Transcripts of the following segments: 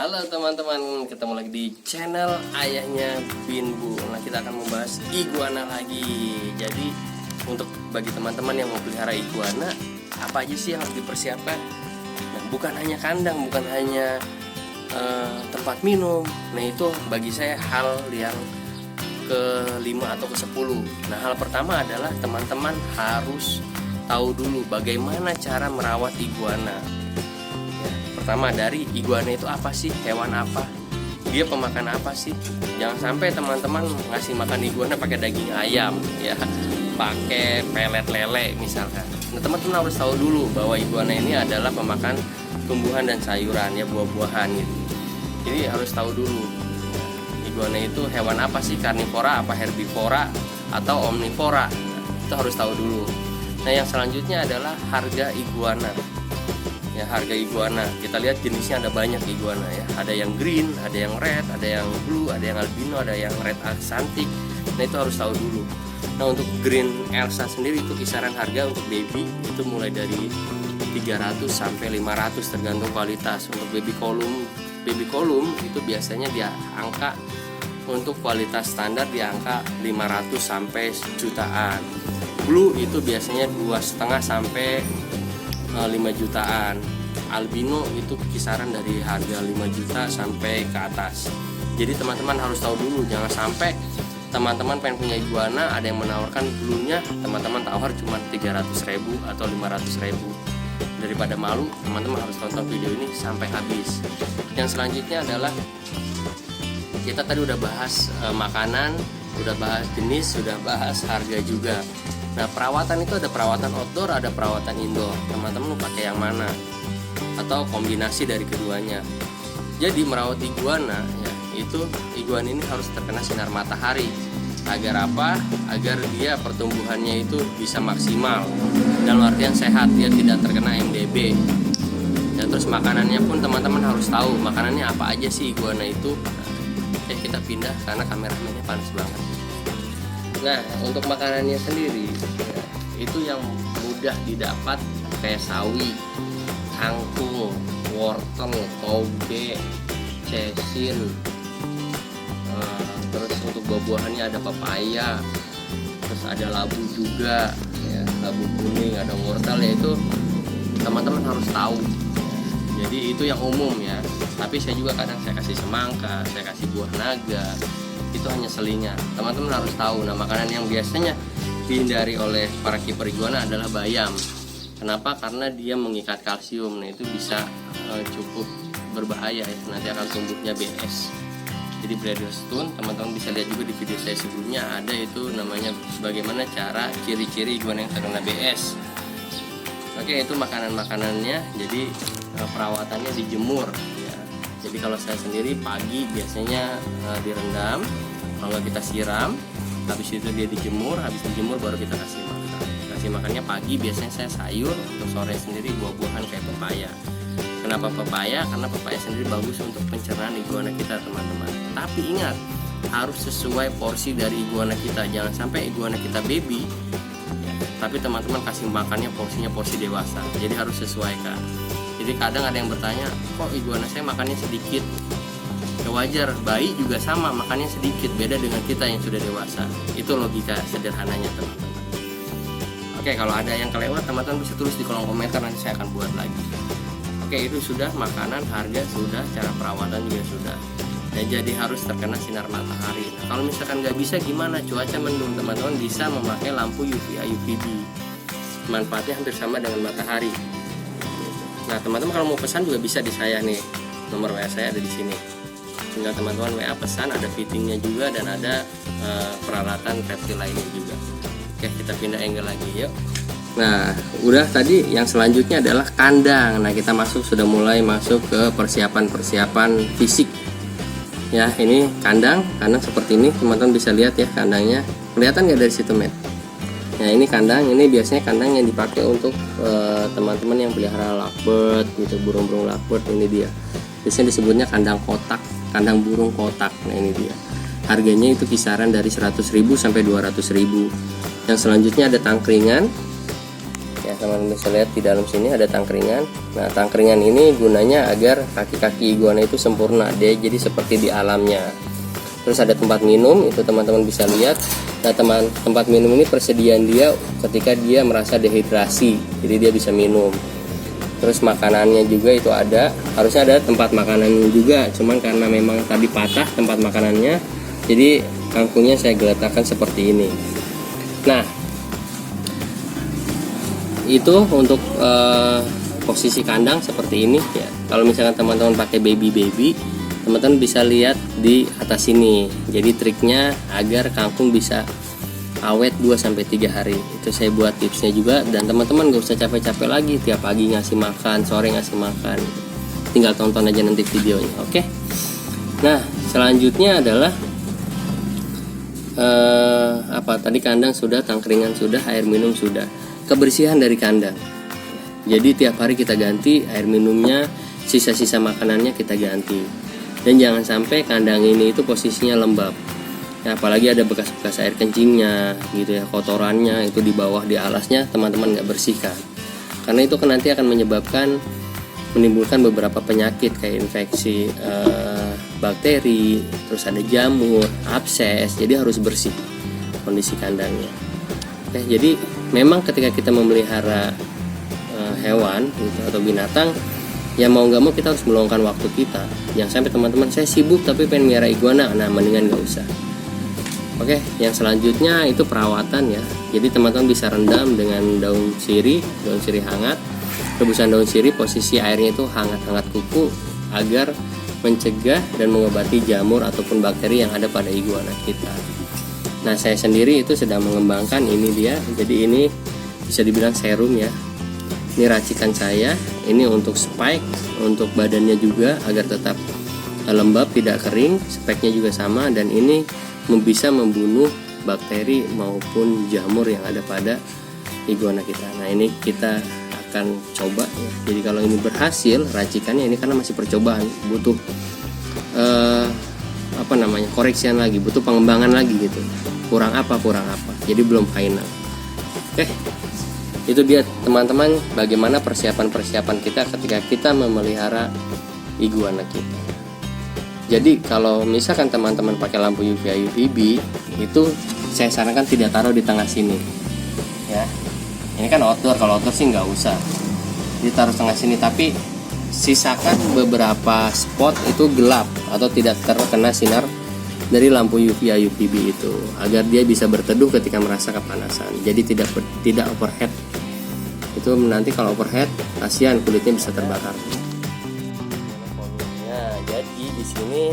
Halo teman-teman, ketemu lagi di channel Ayahnya Binbu. Nah, kita akan membahas iguana lagi. Jadi untuk bagi teman-teman yang mau pelihara iguana, apa aja sih yang harus dipersiapkan? Nah, bukan hanya kandang, bukan hanya tempat minum. Nah, itu bagi saya hal yang ke-5 atau ke-10. Nah, hal pertama adalah teman-teman harus tahu dulu bagaimana cara merawat iguana. Pertama, dari iguana itu apa sih, hewan apa, dia pemakan apa sih. Jangan sampai teman-teman ngasih makan iguana pakai daging ayam ya, pakai pelet lele misalkan. Nah, teman-teman harus tahu dulu bahwa iguana ini adalah pemakan tumbuhan dan sayuran ya, buah-buahan gitu. Jadi harus tahu dulu iguana itu hewan apa sih, karnivora apa herbivora atau omnivora. Nah, itu harus tahu dulu. Nah, yang selanjutnya adalah harga iguana. Ya, harga iguana, kita lihat jenisnya ada banyak iguana ya. Ada yang green, ada yang red, ada yang blue, ada yang albino, ada yang red axanthic. Nah, itu harus tahu dulu. Nah, untuk green Elsa sendiri itu kisaran harga untuk baby itu mulai dari 300 sampai 500 tergantung kualitas. Untuk baby column itu biasanya dia angka, untuk kualitas standar di angka 500 sampai jutaan. Blue itu biasanya 2,5 sampai 5 jutaan. Albino itu kisaran dari harga 5 juta sampai ke atas. Jadi teman-teman harus tahu dulu, jangan sampai teman-teman pengen punya iguana, ada yang menawarkan bluenya, teman-teman tawar cuma 300.000 atau 500.000. Daripada malu, teman-teman harus tonton video ini sampai habis. Yang selanjutnya adalah kita tadi udah bahas makanan, udah bahas jenis, sudah bahas harga juga. Nah, perawatan itu ada perawatan outdoor, ada perawatan indoor. Teman-teman mau pakai yang mana? Atau kombinasi dari keduanya. Jadi merawat iguana ya, itu iguana ini harus terkena sinar matahari. Agar apa? Agar dia pertumbuhannya itu bisa maksimal. Dalam artian sehat, dia tidak terkena MDB. Dan terus makanannya pun teman-teman harus tahu makanannya apa aja sih iguana itu. Nah, kita pindah karena kameramennya panas banget. Nah, untuk makanannya sendiri ya, itu yang mudah didapat kayak sawi, kangkung, wortel, toge, cesin. Terus untuk buah-buahannya ada pepaya, terus ada labu juga ya, labu kuning, ada wortel, ya itu teman-teman harus tahu. Jadi itu yang umum ya. Tapi saya juga kadang saya kasih semangka, saya kasih buah naga. Itu hanya selingan. Teman-teman harus tahu. Nah, makanan yang biasanya dihindari oleh para kiper iguana adalah bayam. Kenapa? Karena dia mengikat kalsium. Nah, itu bisa cukup berbahaya ya. Nanti akan tumbuhnya BS. Jadi Bladderstone, teman-teman bisa lihat juga di video saya sebelumnya, ada itu namanya bagaimana cara ciri-ciri iguana yang terkena BS. Oke, itu makanan-makanannya. Jadi perawatannya dijemur ya. Jadi kalau saya sendiri pagi biasanya direndam, kalau kita siram, habis itu dia dijemur, habis dijemur baru kita kasih makan. Kasih makannya pagi biasanya saya sayur, untuk sore sendiri buah-buahan kayak pepaya. Kenapa pepaya? Karena pepaya sendiri bagus untuk pencernaan iguana kita, teman-teman. Tapi ingat, harus sesuai porsi dari iguana kita. Jangan sampai iguana kita baby ya, tapi teman-teman kasih makannya porsinya porsi dewasa. Jadi harus sesuaikan. Jadi kadang ada yang bertanya, kok iguana saya makannya sedikit? Ya wajar, bayi juga sama makannya sedikit, beda dengan kita yang sudah dewasa. Itu logika sederhananya, teman-teman. Oke, kalau ada yang kelewat, teman-teman bisa tulis di kolom komentar, nanti saya akan buat lagi. Oke, itu sudah makanan, harga sudah, cara perawatan juga sudah. Dan jadi harus terkena sinar matahari. Nah, kalau misalkan nggak bisa gimana? Cuaca mendung, teman-teman bisa memakai lampu UVA UVB. Manfaatnya hampir sama dengan matahari. Nah teman-teman kalau mau pesan juga bisa di saya nih, nomor WA saya ada di sini. Tinggal teman-teman WA pesan, ada fittingnya juga dan ada peralatan reptil lainnya juga. Oke, kita pindah angle lagi yuk. Nah udah, tadi yang selanjutnya adalah kandang. Nah kita sudah mulai masuk ke persiapan fisik ya. Ini kandang seperti ini, teman-teman bisa lihat ya kandangnya. Kelihatan nggak dari situ, Met? Nah ini kandang, ini biasanya kandang yang dipakai untuk teman-teman yang pelihara lovebird gitu, burung-burung lovebird. Ini dia, biasanya disebutnya kandang kotak, kandang burung kotak. Nah ini dia, harganya itu kisaran dari 100.000 sampai 200.000. Yang selanjutnya ada tangkringan ya, teman-teman bisa lihat di dalam sini ada tangkringan. Nah tangkringan ini gunanya agar kaki-kaki iguana itu sempurna, dia jadi seperti di alamnya. Terus ada tempat minum, itu teman-teman bisa lihat. Nah tempat minum ini persediaan dia ketika dia merasa dehidrasi, jadi dia bisa minum. Terus makanannya juga itu ada, harusnya ada tempat makanannya juga, cuman karena memang tadi patah tempat makanannya, jadi kangkungnya saya geletakkan seperti ini. Nah itu untuk posisi kandang seperti ini ya. Kalau misalkan teman-teman pakai baby, teman-teman bisa lihat di atas sini. Jadi triknya agar kangkung bisa awet 2-3 hari. Itu saya buat tipsnya juga, dan teman-teman gak usah capek-capek lagi tiap pagi ngasih makan, sore ngasih makan. Tinggal tonton aja nanti videonya, oke? Nah, selanjutnya adalah tadi kandang sudah, tangkringan sudah, air minum sudah. Kebersihan dari kandang. Jadi tiap hari kita ganti air minumnya, sisa-sisa makanannya kita ganti. Dan jangan sampai kandang ini itu posisinya lembab. Ya, apalagi ada bekas-bekas air kencingnya gitu ya, kotorannya itu di bawah di alasnya teman-teman nggak bersihkan. Karena itu kan nanti akan menimbulkan beberapa penyakit kayak infeksi bakteri, terus ada jamur, abses. Jadi harus bersih kondisi kandangnya. Oke, jadi memang ketika kita memelihara hewan gitu, atau binatang, ya mau nggak mau kita harus meluangkan waktu kita. Jangan sampai teman-teman, saya sibuk tapi pengen melihara iguana, nah mendingan nggak usah. Oke, yang selanjutnya itu perawatan ya. Jadi teman-teman bisa rendam dengan daun sirih hangat. Rebusan daun sirih, posisi airnya itu hangat-hangat kuku agar mencegah dan mengobati jamur ataupun bakteri yang ada pada iguana kita. Nah saya sendiri itu sedang mengembangkan ini dia. Jadi ini bisa dibilang serum ya. Ini racikan saya. Ini untuk spike, untuk badannya juga agar tetap lembab, tidak kering. Speknya juga sama, dan ini bisa membunuh bakteri maupun jamur yang ada pada iguana kita. Nah ini kita akan coba ya. Jadi kalau ini berhasil racikannya, ini karena masih percobaan, butuh koreksian lagi, butuh pengembangan lagi gitu. Kurang apa, jadi belum final. Oke, itu dia teman-teman, bagaimana persiapan kita ketika kita memelihara iguana kita. Jadi kalau misalkan teman-teman pakai lampu UVA UVB, itu saya sarankan tidak taruh di tengah sini ya. Ini kan outdoor, kalau outdoor sih nggak usah ditaruh tengah sini, tapi sisakan beberapa spot itu gelap atau tidak terkena sinar dari lampu UVA UVB itu, agar dia bisa berteduh ketika merasa kepanasan. Jadi tidak overhead. Itu nanti kalau overhead, kasihan kulitnya bisa terbakar. Jadi di sini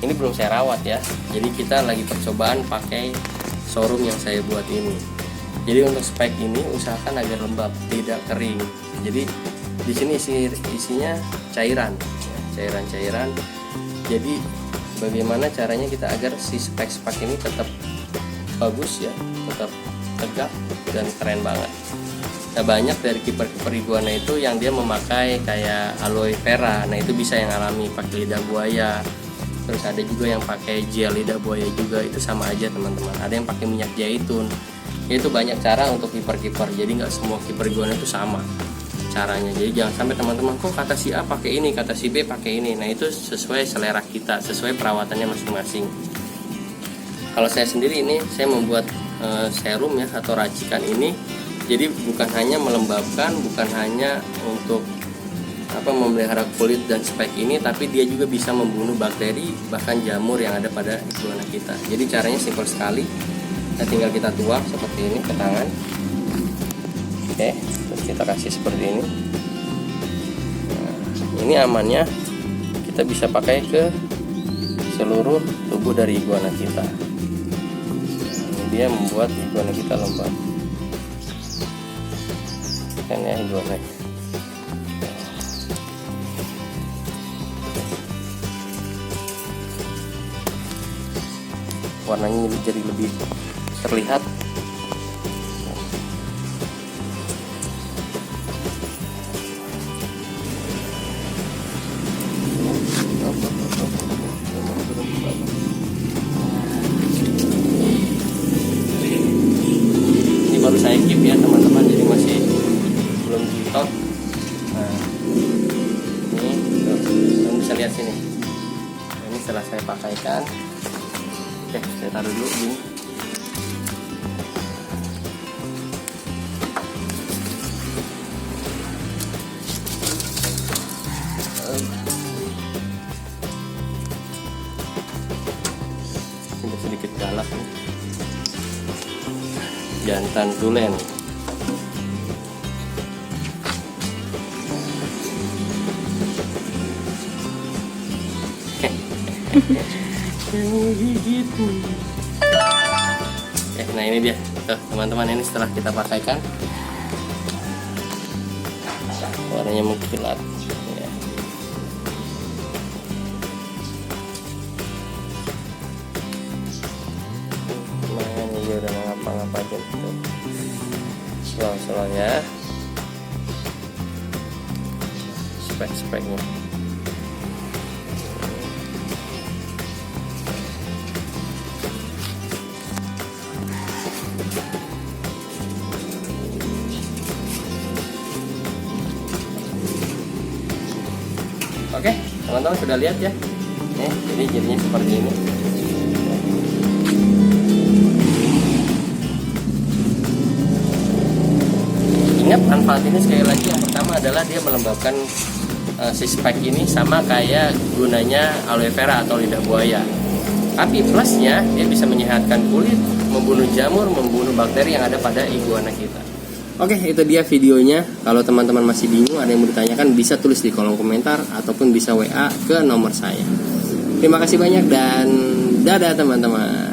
ini belum saya rawat ya. Jadi kita lagi percobaan pakai showroom yang saya buat ini. Jadi untuk spike ini usahakan agar lembab, tidak kering. Jadi di sini isinya cairan. Jadi bagaimana caranya kita agar si spike ini tetap bagus ya, tetap tegak dan keren banget. Nah banyak dari kiper iguana itu yang dia memakai kayak aloe vera. Nah itu bisa yang alami pakai lidah buaya. Terus ada juga yang pakai gel lidah buaya juga, itu sama aja teman-teman. Ada yang pakai minyak zaitun. Itu banyak cara untuk kiper. Jadi nggak semua kiper iguana itu sama caranya. Jadi jangan sampai teman-teman, kok kata si A pakai ini, kata si B pakai ini. Nah itu sesuai selera kita, sesuai perawatannya masing-masing. Kalau saya sendiri ini, saya membuat serum ya atau racikan ini. Jadi bukan hanya melembabkan, bukan hanya untuk memelihara kulit dan spike ini, tapi dia juga bisa membunuh bakteri bahkan jamur yang ada pada iguana kita. Jadi caranya simpel sekali. Nah, tinggal kita tuang seperti ini ke tangan. Oke, terus kita kasih seperti ini. ini amannya kita bisa pakai ke seluruh tubuh dari iguana kita. Ini dia membuat iguana kita lembab. Kan ya iguana. Warnanya jadi lebih terlihat. Ini baru saya keep ya teman-teman, jadi masih belum ditot. Nah, ini tuh, kalian bisa lihat sini. Nah, ini setelah saya pakaikan. Oke, saya taruh dulu gini. Ini sedikit galak nih. Jantan tulen. Nah ini dia tuh teman-teman, ini setelah kita pakaikan warnanya mengkilat ya. Nah ini dia udah ngapa-ngapain tuh, slow ya spek-speknya. Oke, teman-teman sudah lihat ya. Jadi jadinya seperti ini. Ingat manfaat ini sekali lagi, yang pertama adalah dia melembabkan si spek ini, sama kayak gunanya aloe vera atau lidah buaya. Tapi plusnya dia bisa menyehatkan kulit, membunuh jamur, membunuh bakteri yang ada pada iguana kita. Oke, itu dia videonya. Kalau teman-teman masih bingung, ada yang mau ditanyakan, bisa tulis di kolom komentar ataupun bisa WA ke nomor saya. Terima kasih banyak dan dadah teman-teman.